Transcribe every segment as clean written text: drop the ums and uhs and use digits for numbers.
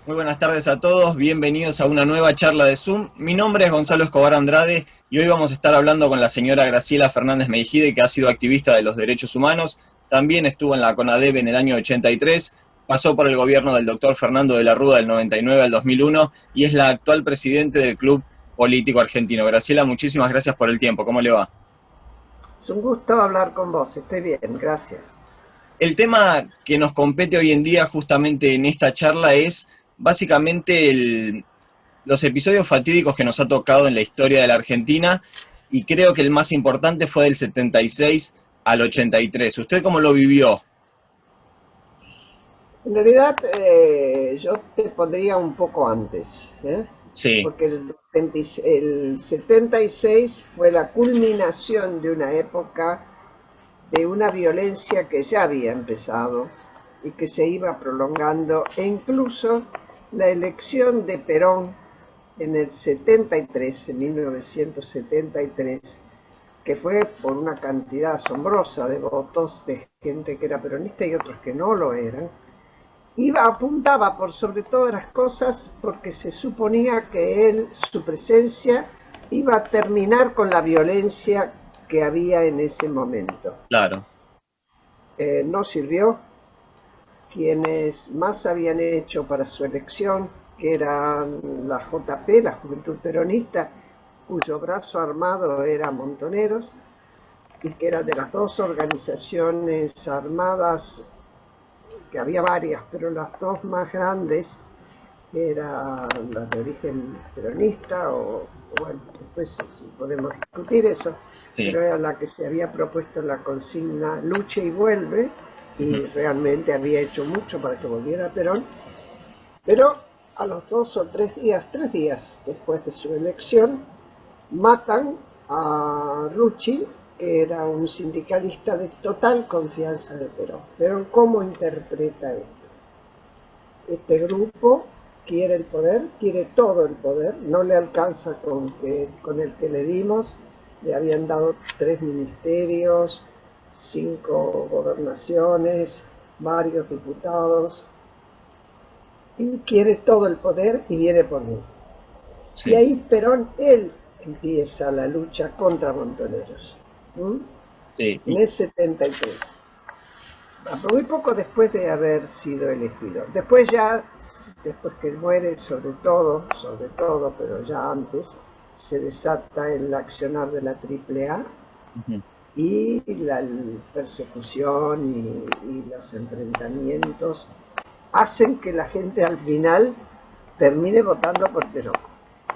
Muy buenas tardes a todos, bienvenidos a una nueva charla de Zoom. Mi nombre es Gonzalo Escobar Andrade y hoy vamos a estar hablando con la señora Graciela Fernández Meijide, que ha sido activista de los derechos humanos. También estuvo en la CONADEP en el año 83, pasó por el gobierno del doctor Fernando de la Rúa del 99 al 2001 y es la actual presidente del Club Político Argentino. Graciela, muchísimas gracias por el tiempo. ¿Cómo le va? Es un gusto hablar con vos, estoy bien, gracias. El tema que nos compete hoy en día justamente en esta charla es básicamente los episodios fatídicos que nos ha tocado en la historia de la Argentina, y creo que el más importante fue del 76 al 83. ¿Usted cómo lo vivió? En realidad yo te pondría un poco antes, Sí, porque el 76 fue la culminación de una época de una violencia que ya había empezado y que se iba prolongando, e incluso la elección de Perón en el 73, en 1973, que fue por una cantidad asombrosa de votos de gente que era peronista y otros que no lo eran, apuntaba por sobre todas las cosas porque se suponía que él, su presencia, iba a terminar con la violencia que había en ese momento. claro. No sirvió. Quienes más habían hecho para su elección, que eran la JP, la Juventud Peronista, cuyo brazo armado era Montoneros, y que era de las dos organizaciones armadas, que había varias, pero las dos más grandes eran las de origen peronista, o bueno, después si podemos discutir eso, Sí. pero era la que se había propuesto la consigna lucha y vuelve, Ujú. y realmente había hecho mucho para que volviera Perón, pero a los 2 o 3 días, 3 días después de su elección, matan a Rucci, que era un sindicalista de total confianza de Perón. Pero ¿cómo interpreta esto? Este grupo quiere el poder, quiere todo el poder, no le alcanza con el que le dimos, le habían dado 3 ministerios, 5 gobernaciones, varios diputados, y quiere todo el poder y viene por mí. Y Sí, ahí Perón, él empieza la lucha contra Montoneros, ¿m? sí. En el 73, muy poco después de haber sido elegido. Después ya, después que él muere, sobre todo, pero ya antes, se desata el accionar de la AAA Ujú. y la persecución y los enfrentamientos hacen que la gente al final termine votando por Perón.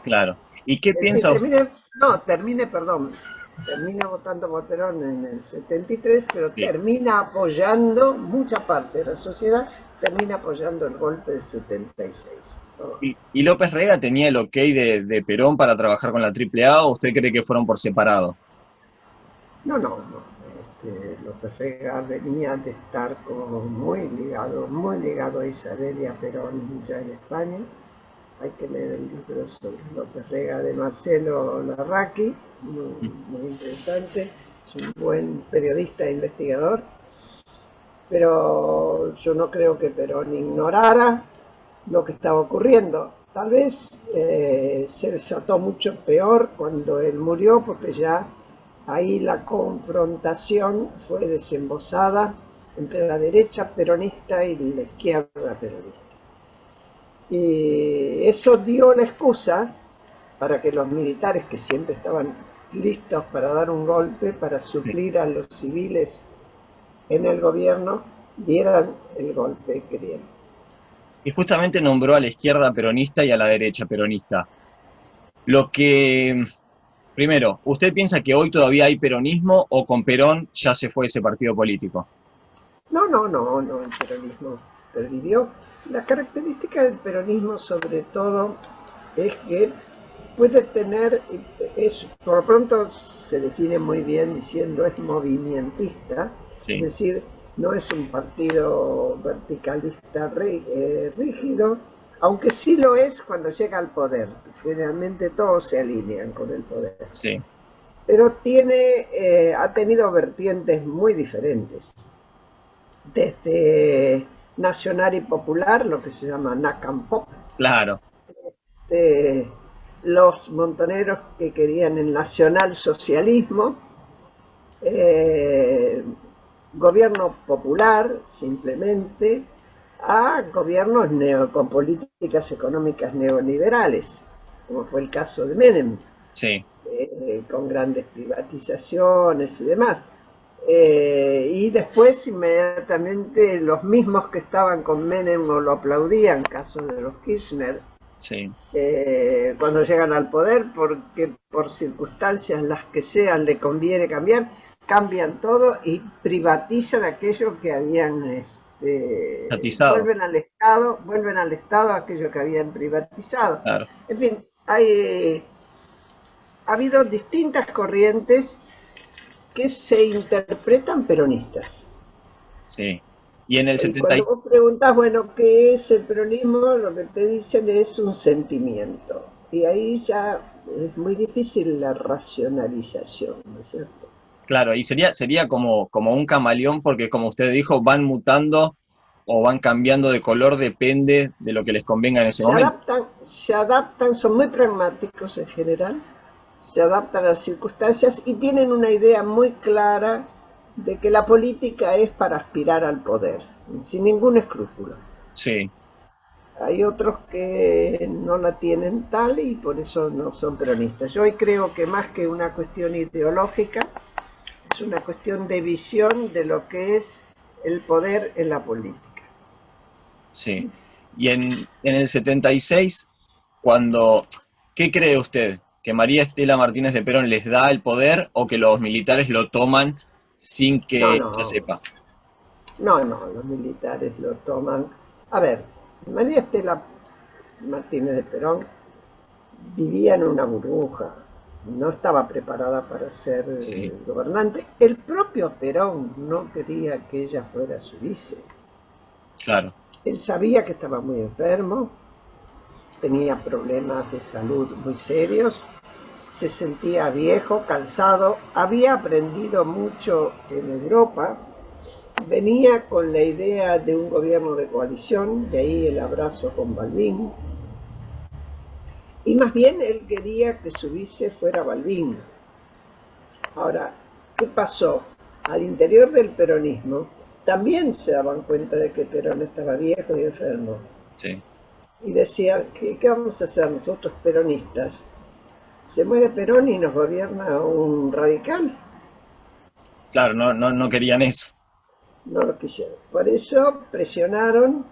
Claro. ¿Y qué Es decir, piensa usted? termina votando por Perón en el 73, pero Sí. termina apoyando, mucha parte de la sociedad termina apoyando el golpe del 76. ¿Y López Rega tenía el ok de Perón para trabajar con la AAA o usted cree que fueron por separado? No, no, no. López Rega venía de estar como muy ligado a Isabel y a Perón ya en España. Hay que leer el libro sobre López Rega de Marcelo Larraqui, muy, muy interesante. Es un buen periodista e investigador, pero yo no creo que Perón ignorara lo que estaba ocurriendo. Tal vez se desató mucho peor cuando él murió, porque ya ahí la confrontación fue desembosada entre la derecha peronista y la izquierda peronista. Y eso dio la excusa para que los militares, que siempre estaban listos para dar un golpe, para Sí. suplir a los civiles en el gobierno, dieran el golpe que dieron. Y justamente nombró a la izquierda peronista y a la derecha peronista. Lo que, primero, ¿usted piensa que hoy todavía hay peronismo o con Perón ya se fue ese partido político? No, no, no, no, el peronismo pervivió. La característica del peronismo, sobre todo, es que puede tener, por lo pronto se define muy bien diciendo es movimentista, es Sí, decir, no es un partido verticalista rígido, aunque sí lo es cuando llega al poder. Generalmente todos se alinean con el poder. sí, Pero ha tenido vertientes muy diferentes, desde nacional y popular, lo que se llama NACAMPOP, Claro, de los montoneros que querían el nacionalsocialismo, eh, gobierno popular simplemente, a gobiernos con políticas económicas neoliberales, como fue el caso de Menem, sí, con grandes privatizaciones y demás. Y después inmediatamente los mismos que estaban con Menem o lo aplaudían, caso de los Kirchner, sí, cuando llegan al poder, porque por circunstancias las que sean le conviene cambiar, cambian todo y privatizan aquello que habían, tatizado, vuelven al Estado aquello que habían privatizado. claro, En fin, ha habido distintas corrientes que se interpretan peronistas. sí. Y en el Y 70 cuando vos preguntas, bueno, ¿qué es el peronismo? Lo que te dicen es un sentimiento. Y ahí ya es muy difícil la racionalización, ¿no es cierto? claro, y sería como un camaleón porque como usted dijo, van mutando o van cambiando de color, depende de lo que les convenga en ese momento. Se adaptan, son muy pragmáticos en general, se adaptan a las circunstancias y tienen una idea muy clara de que la política es para aspirar al poder, sin ningún escrúpulo. Sí, Hay otros que no la tienen tal y por eso no son peronistas. Yo hoy creo que más que una cuestión ideológica, es una cuestión de visión de lo que es el poder en la política. sí. Y en el 76 cuando, ¿qué cree usted? ¿Que María Estela Martínez de Perón les da el poder o que los militares lo toman sin que No, ella no, sepa? no, los militares lo toman. A ver, María Estela Martínez de Perón vivía en una burbuja, no estaba preparada para ser Sí, gobernante. El propio Perón no quería que ella fuera su vice. claro, Él sabía que estaba muy enfermo, tenía problemas de salud muy serios, se sentía viejo, cansado, había aprendido mucho en Europa, venía con la idea de un gobierno de coalición, de ahí el abrazo con Balbín, y más bien él quería que su vice fuera Balbín. Ahora, ¿qué pasó? Al interior del peronismo también se daban cuenta de que Perón estaba viejo y enfermo. sí. Y decían, ¿qué vamos a hacer nosotros peronistas? Se muere Perón y nos gobierna un radical. Claro, no querían eso. No lo quisieron. Por eso presionaron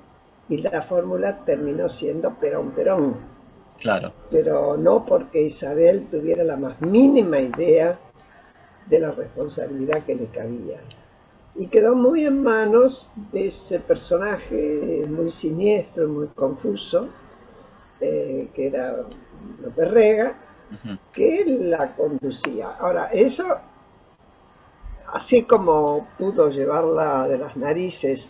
y la fórmula terminó siendo Perón-Perón. Claro, Pero no porque Isabel tuviera la más mínima idea de la responsabilidad que le cabía. Y quedó muy en manos de ese personaje muy siniestro, muy confuso, que era López Rega, ujú, que la conducía. Ahora, eso, así como pudo llevarla de las narices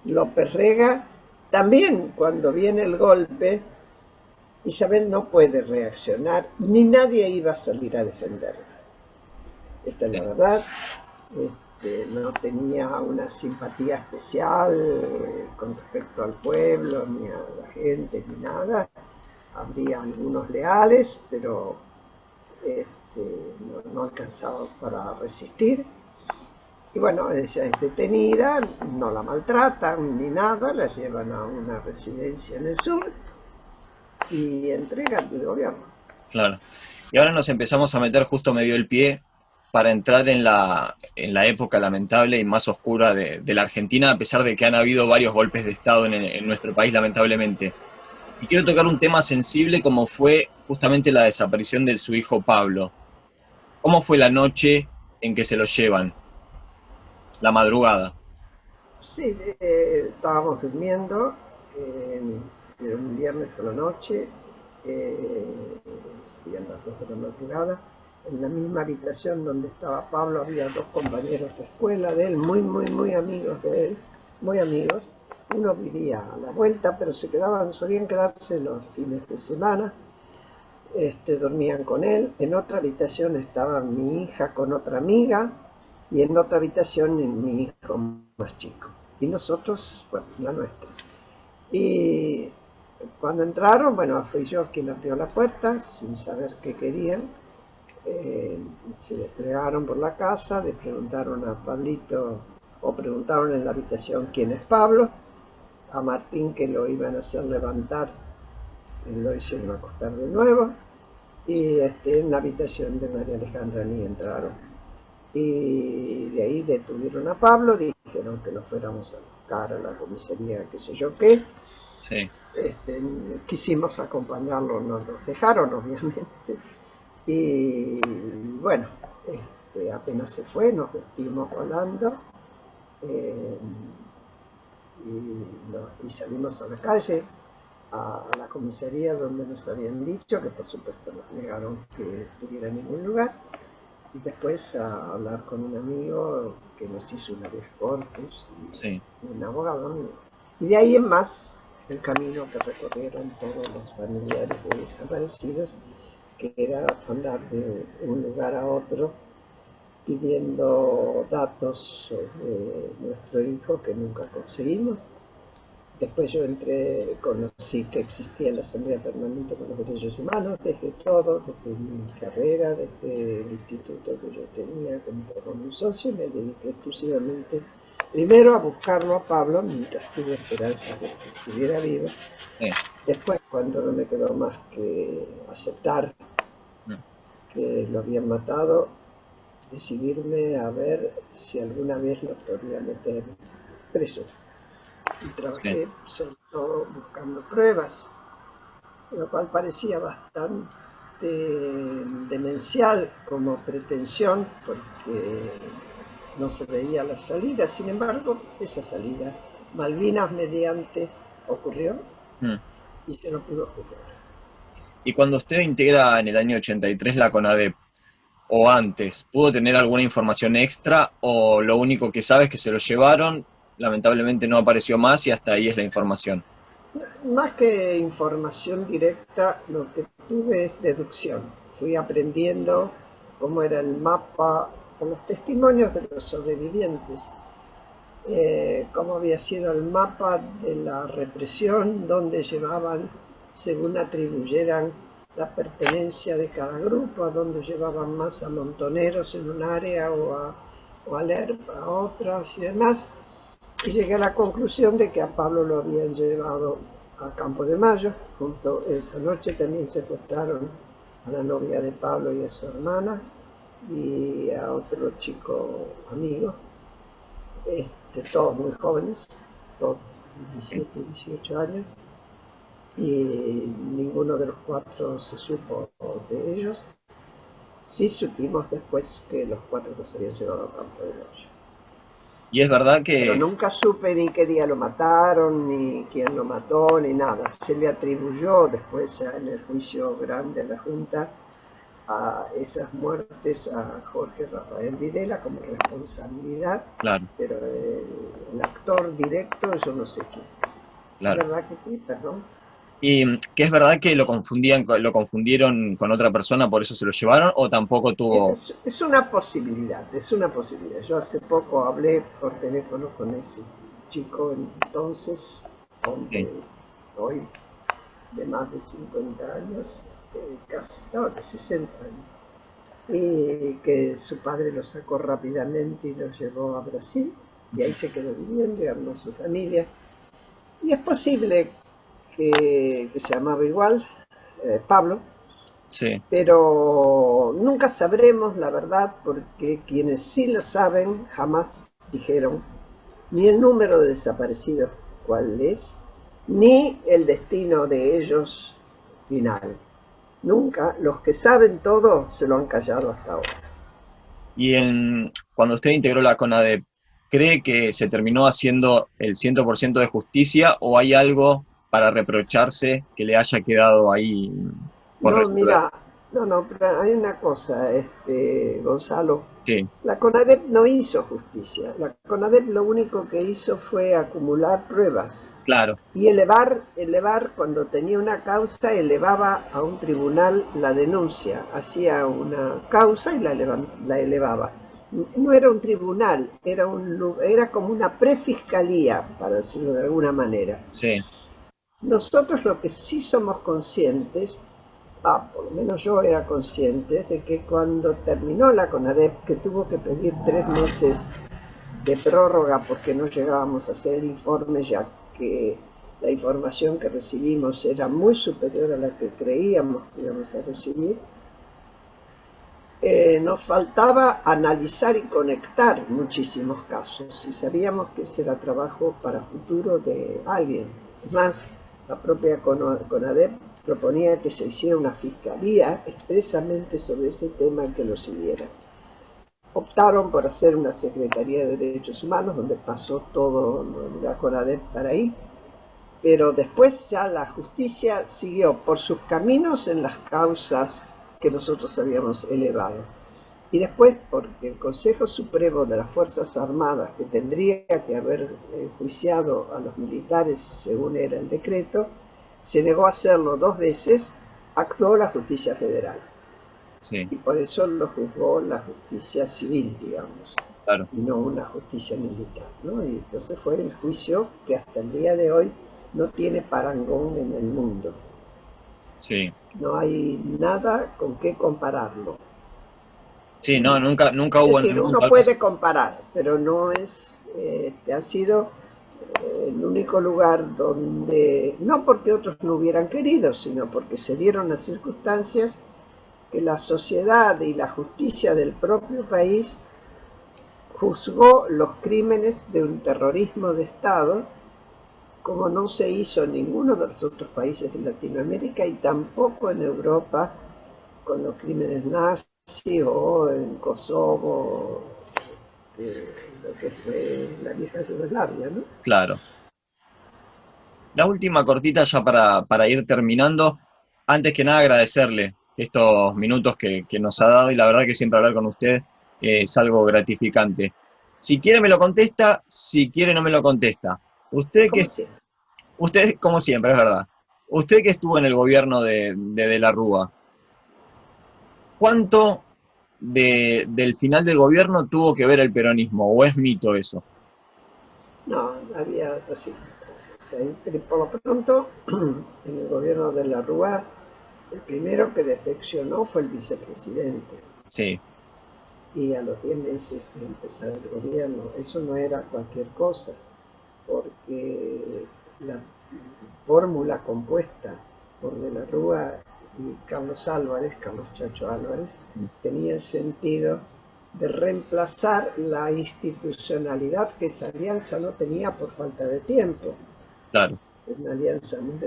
López Rega, también cuando viene el golpe, Isabel no puede reaccionar, ni nadie iba a salir a defenderla. Esta es la sí, verdad. No tenía una simpatía especial con respecto al pueblo, ni a la gente, ni nada. Habría algunos leales, pero no alcanzaba para resistir. Y bueno, ella es detenida, no la maltratan ni nada, la llevan a una residencia en el sur y entregan el gobierno. claro. Y ahora nos empezamos a meter justo medio el pie para entrar en la época lamentable y más oscura de la Argentina, a pesar de que han habido varios golpes de Estado en nuestro país, lamentablemente. Y quiero tocar un tema sensible como fue justamente la desaparición de su hijo Pablo. ¿Cómo fue la noche en que se lo llevan? La madrugada. Sí, estábamos durmiendo, era un viernes a la noche, serían las 2 de la madrugada. En la misma habitación donde estaba Pablo había dos compañeros de escuela de él, muy amigos de él, muy amigos. Uno vivía a la vuelta, pero solían quedarse los fines de semana, dormían con él. En otra habitación estaba mi hija con otra amiga y en otra habitación mi hijo más chico. y nosotros, bueno, la nuestra. Y cuando entraron, bueno, fui yo quien abrió la puerta, sin saber qué querían. Se desplegaron por la casa, le preguntaron a Pablito, o preguntaron en la habitación quién es Pablo, a Martín que lo iban a hacer levantar, lo hicieron acostar de nuevo, y en la habitación de María Alejandra ni entraron. Y de ahí detuvieron a Pablo, dijeron que lo fuéramos a buscar a la comisaría, qué sé yo qué. Sí, Quisimos acompañarlo, nos los dejaron obviamente. Y bueno, apenas se fue, nos vestimos volando, eh, y salimos a la calle, a la comisaría donde nos habían dicho, que por supuesto nos negaron que estuviera en ningún lugar, y después a hablar con un amigo que nos hizo una vez corpus, sí. y un abogado, y de ahí en más el camino que recorrieron todos los familiares de desaparecidos, que era andar de un lugar a otro pidiendo datos sobre nuestro hijo que nunca conseguimos. Después yo entré, conocí que existía la Asamblea Permanente por los Derechos Humanos, dejé todo, dejé mi carrera, dejé el instituto que yo tenía con un socio, y me dediqué exclusivamente, primero a buscarlo a Pablo, mientras tuve esperanza de que estuviera vivo. Sí. Después, cuando no me quedó más que aceptar Mm. que lo habían matado, decidirme a ver si alguna vez lo podía meter preso. Y Sí. trabajé sobre todo buscando pruebas, lo cual parecía bastante demencial como pretensión, porque no se veía la salida. Sin embargo, esa salida, Malvinas mediante, ocurrió Mm. y se lo pudo juzgar. Y cuando usted integra en el año 83 la CONADEP, o antes, ¿pudo tener alguna información extra o lo único que sabe es que se lo llevaron, lamentablemente no apareció más y hasta ahí es la información? Más que información directa, lo que tuve es deducción. Fui aprendiendo cómo era el mapa, con los testimonios de los sobrevivientes, cómo había sido el mapa de la represión, donde llevaban, según atribuyeran, la pertenencia de cada grupo, a donde llevaban más a montoneros en un área o a LERP a otras y demás. Y llegué a la conclusión de que a Pablo lo habían llevado a Campo de Mayo. Junto esa noche también secuestraron a la novia de Pablo y a su hermana y a otro chico amigo, todos muy jóvenes, todos 17, 18 años, y ninguno de los cuatro se supo de ellos. Sí supimos después que los cuatro los habían llevado a Campo de Mayo. Y es verdad Pero que, nunca supe ni qué día lo mataron, ni quién lo mató, ni nada. Se le atribuyó después en el juicio grande de la Junta a esas muertes a Jorge Rafael Videla como responsabilidad, claro, pero el actor directo yo no sé quién. ¿Es claro. verdad que sí? Perdón. ¿Y que es verdad que lo confundieron con otra persona, por eso se lo llevaron, o tampoco tuvo? Es una posibilidad, es una posibilidad. Yo hace poco hablé por teléfono con ese chico entonces, hombre, Sí, hoy de más de 50 años, casi, no, de 60 años, y que su padre lo sacó rápidamente y lo llevó a Brasil, y ahí se quedó viviendo y armó su familia. Y es posible que se llamaba igual, Pablo, sí, pero nunca sabremos la verdad porque quienes sí lo saben jamás dijeron ni el número de desaparecidos cuál es, ni el destino de ellos final. Nunca, los que saben todo se lo han callado hasta ahora. y cuando usted integró la CONADEP, ¿cree que se terminó haciendo el 100% de justicia o hay algo para reprocharse que le haya quedado ahí por No, resolver? mira, no, pero hay una cosa, Gonzalo. Sí, La CONADEP no hizo justicia. La CONADEP lo único que hizo fue acumular pruebas claro, y elevar cuando tenía una causa, elevaba a un tribunal la denuncia, hacía una causa y la elevaba. no era un tribunal, era como una prefiscalía, para decirlo de alguna manera. Sí, Nosotros lo que sí somos conscientes, por lo menos yo era consciente, de que cuando terminó la CONADEP, que tuvo que pedir 3 meses de prórroga porque no llegábamos a hacer el informe, ya que la información que recibimos era muy superior a la que creíamos que íbamos a recibir, nos faltaba analizar y conectar muchísimos casos y sabíamos que ese era trabajo para futuro de alguien. Es más, la propia CONADEP proponía que se hiciera una fiscalía expresamente sobre ese tema que lo siguiera. Optaron por hacer una Secretaría de Derechos Humanos, donde pasó todo la CONADEP para ahí, pero después ya la justicia siguió por sus caminos en las causas que nosotros habíamos elevado. Y después, porque el Consejo Supremo de las Fuerzas Armadas, que tendría que haber enjuiciado a los militares según era el decreto, se negó a hacerlo 2 veces, actuó la justicia federal. sí, Y por eso lo juzgó la justicia civil, digamos, claro, y no una justicia militar, ¿no? Y entonces fue el juicio que hasta el día de hoy no tiene parangón en el mundo. sí. No hay nada con qué compararlo. Sí, no, nunca Es hubo en el decir, mundo uno algo así. puede comparar, pero no es, ha sido el único lugar donde, no porque otros no hubieran querido, sino porque se dieron las circunstancias que la sociedad y la justicia del propio país juzgó los crímenes de un terrorismo de Estado como no se hizo en ninguno de los otros países de Latinoamérica y tampoco en Europa con los crímenes nazis o en Kosovo, lo que fue la vieja Yugoslavia, ¿no? Claro. La última cortita ya para ir terminando. Antes que nada agradecerle estos minutos que nos ha dado y la verdad que siempre hablar con usted es algo gratificante. Si quiere me lo contesta, si quiere no me lo contesta. Usted Como que, siempre. usted como siempre, es verdad. Usted que estuvo en el gobierno de la Rúa, ¿cuánto del final del gobierno tuvo que ver el peronismo? ¿O es mito eso? No, había otras circunstancias. Por lo pronto, en el gobierno de la Rúa, el primero que defeccionó fue el vicepresidente. Sí, Y a los 10 meses de empezar el gobierno, eso no era cualquier cosa, porque la fórmula compuesta por De la Rúa y Carlos Chacho Álvarez, tenía el sentido de reemplazar la institucionalidad que esa alianza no tenía por falta de tiempo. claro. Es una alianza muy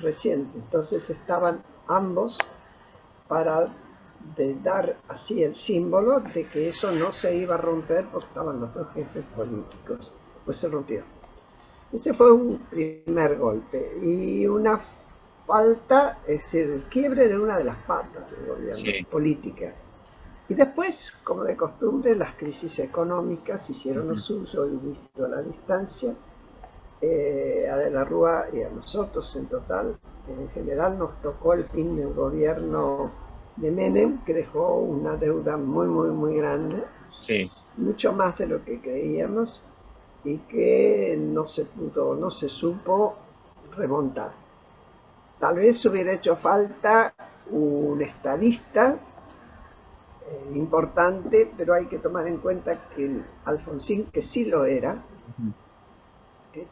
reciente. Entonces estaban ambos para dar así el símbolo de que eso no se iba a romper porque estaban los dos jefes políticos. Pues se rompió. Ese fue un primer golpe y una falta, es decir, el quiebre de una de las patas del gobierno, Sí. política. Y después, como de costumbre, las crisis económicas hicieron lo Ujú. suyo y visto a la distancia, a De la Rúa y a nosotros en total, en general nos tocó el fin del gobierno de Menem, que dejó una deuda muy, muy, muy grande, Sí. mucho más de lo que creíamos, y que no se pudo, no se supo remontar. Tal vez hubiera hecho falta un estadista importante, pero hay que tomar en cuenta que Alfonsín, que sí lo era, Ujú.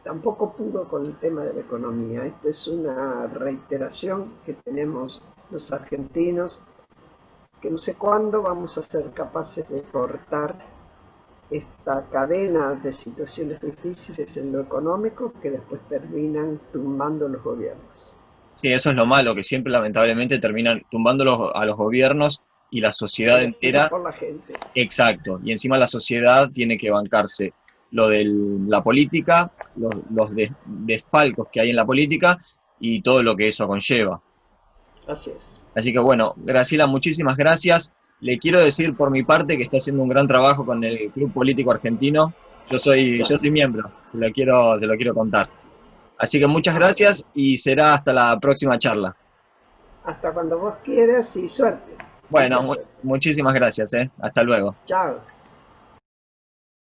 tampoco pudo con el tema de la economía. Esta es una reiteración que tenemos los argentinos, que no sé cuándo vamos a ser capaces de cortar esta cadena de situaciones difíciles en lo económico que después terminan tumbando los gobiernos. Sí, eso es lo malo, que siempre lamentablemente terminan tumbando a los gobiernos y la sociedad Elegidos entera. por la gente. Exacto, y encima la sociedad tiene que bancarse lo de la política, los desfalcos que hay en la política y todo lo que eso conlleva. Así es. Así que bueno, Graciela, muchísimas gracias. Le quiero decir por mi parte que está haciendo un gran trabajo con el Club Político Argentino. Yo soy miembro, se lo quiero contar. Así que muchas Ah, bueno. gracias y será hasta la próxima charla. Hasta cuando vos quieras y suerte. Bueno, Mucha suerte. muchísimas gracias, ¿eh? Hasta luego. Chao.